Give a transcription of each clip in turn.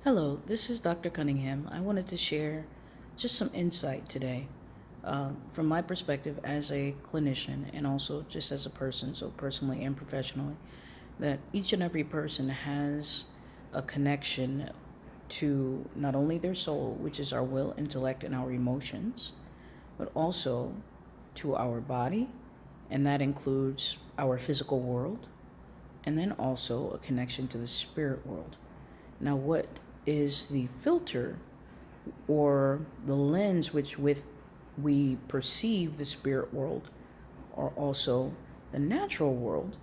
Hello, this is Dr. Cunningham. I wanted to share just some insight today from my perspective as a clinician and also just as a person, so personally and professionally, that each and every person has a connection to not only their soul, which is our will, intellect, and our emotions, but also to our body, and that includes our physical world, and then also a connection to the spirit world. Now, what is the filter or the lens which with we perceive the spirit world or also the natural world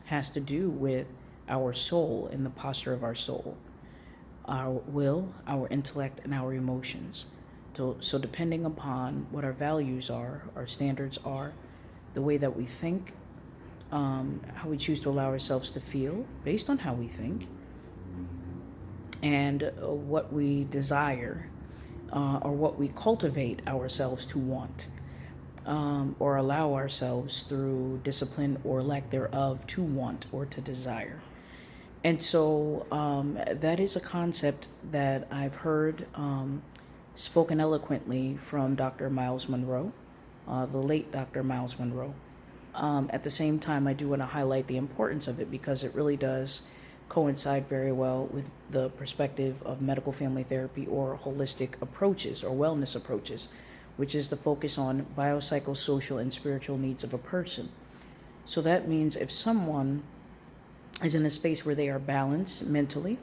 has to do with our soul and the posture of our soul, our will, our intellect, and our emotions. So depending upon what our values are, our standards are, the way that we think, how we choose to allow ourselves to feel based on how we think, and what we desire or what we cultivate ourselves to want, or allow ourselves through discipline or lack thereof to want or to desire. And so that is a concept that I've heard spoken eloquently from Dr. Miles Monroe, the late Dr. Miles Monroe. At the same time, I do want to highlight the importance of it because it really does coincide very well with the perspective of medical family therapy or holistic approaches or wellness approaches, which is the focus on biopsychosocial and spiritual needs of a person. So that means if someone is in a space where they are balanced mentally,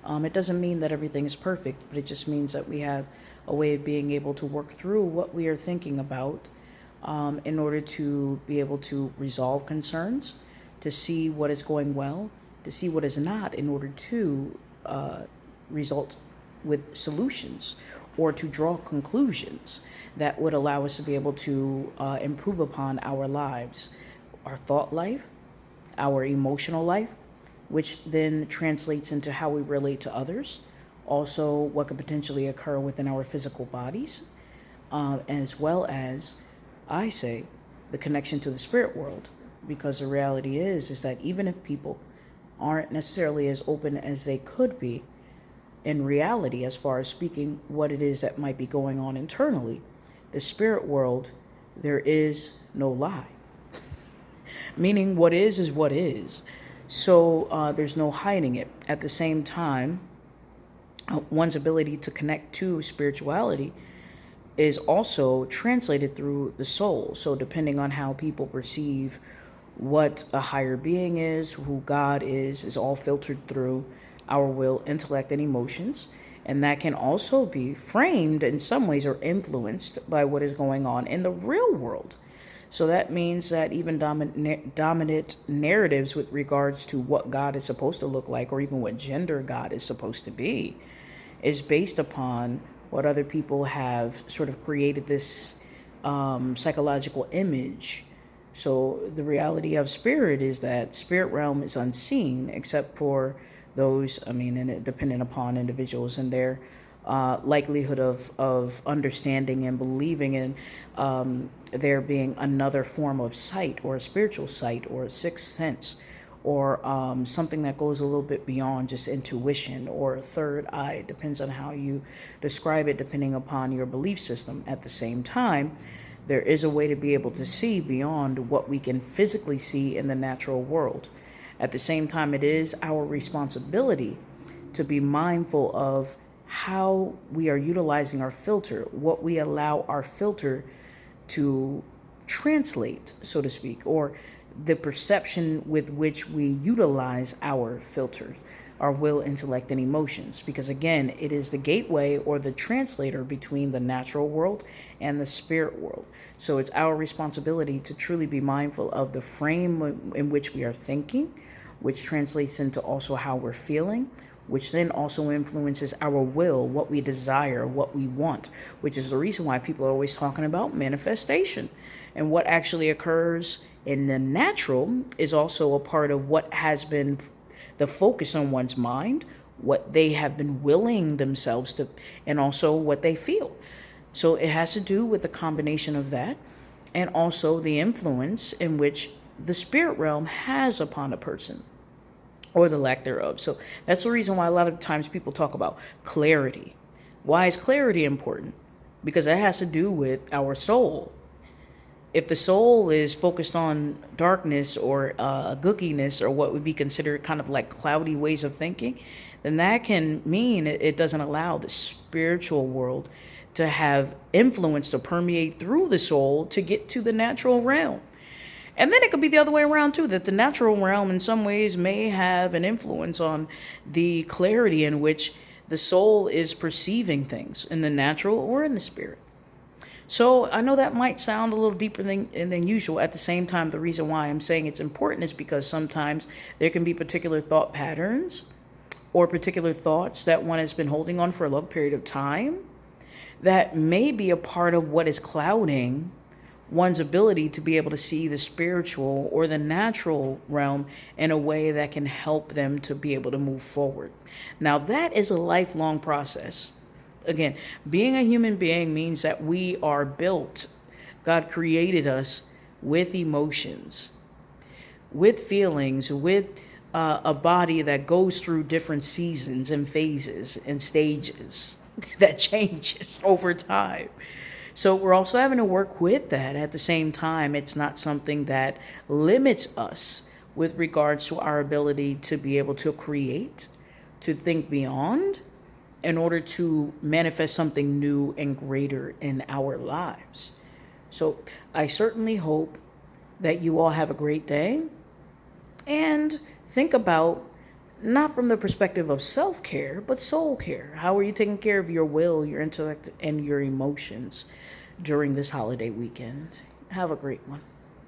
it doesn't mean that everything is perfect, but it just means that we have a way of being able to work through what we are thinking about in order to be able to resolve concerns, to see what is going well, to see what is not, in order to result with solutions or to draw conclusions that would allow us to be able to improve upon our lives, our thought life, our emotional life, which then translates into how we relate to others, also what could potentially occur within our physical bodies, as well as, I say, the connection to the spirit world. Because the reality is that even if people aren't necessarily as open as they could be in reality, as far as speaking what it is that might be going on internally, the spirit world, there is no lie. Meaning what is what is. So there's no hiding it. At the same time, one's ability to connect to spirituality is also translated through the soul. So depending on how people perceive what a higher being is, who God is all filtered through our will, intellect, and emotions. And that can also be framed in some ways or influenced by what is going on in the real world. So that means that even dominant narratives with regards to what God is supposed to look like, or even what gender God is supposed to be, is based upon what other people have sort of created this psychological image. So the reality of spirit is that spirit realm is unseen, except for those, and it depending upon individuals and their likelihood of understanding and believing in there being another form of sight, or a spiritual sight, or a sixth sense, or something that goes a little bit beyond just intuition, or a third eye. It depends on how you describe it, depending upon your belief system. At the same time, there is a way to be able to see beyond what we can physically see in the natural world. At the same time, it is our responsibility to be mindful of how we are utilizing our filter, what we allow our filter to translate, so to speak, or the perception with which we utilize our filters, our will, intellect, and emotions. Because again, it is the gateway or the translator between the natural world and the spirit world. So it's our responsibility to truly be mindful of the frame in which we are thinking, which translates into also how we're feeling, which then also influences our will, what we desire, what we want, which is the reason why people are always talking about manifestation. And what actually occurs in the natural is also a part of what has been the focus on one's mind, what they have been willing themselves to, and also what they feel. So it has to do with the combination of that, and also the influence in which the spirit realm has upon a person. or the lack thereof. So that's the reason why a lot of times people talk about clarity. Why is clarity important? Because it has to do with our soul. If the soul is focused on darkness or gookiness or what would be considered kind of like cloudy ways of thinking, then that can mean it doesn't allow the spiritual world to have influence to permeate through the soul to get to the natural realm. And then it could be the other way around too, that the natural realm in some ways may have an influence on the clarity in which the soul is perceiving things in the natural or in the spirit. So I know that might sound a little deeper than usual. At the same time, the reason why I'm saying it's important is because sometimes there can be particular thought patterns or particular thoughts that one has been holding on for a long period of time that may be a part of what is clouding one's ability to be able to see the spiritual or the natural realm in a way that can help them to be able to move forward. Now, that is a lifelong process. Again, being a human being means that we are built. God created us with emotions, with feelings, with a body that goes through different seasons and phases and stages that changes over time. So we're also having to work with that. At the same time, it's not something that limits us with regards to our ability to be able to create, to think beyond, in order to manifest something new and greater in our lives. So I certainly hope that you all have a great day and think about, not from the perspective of self-care, but soul care. How are you taking care of your will, your intellect, and your emotions during this holiday weekend? Have a great one.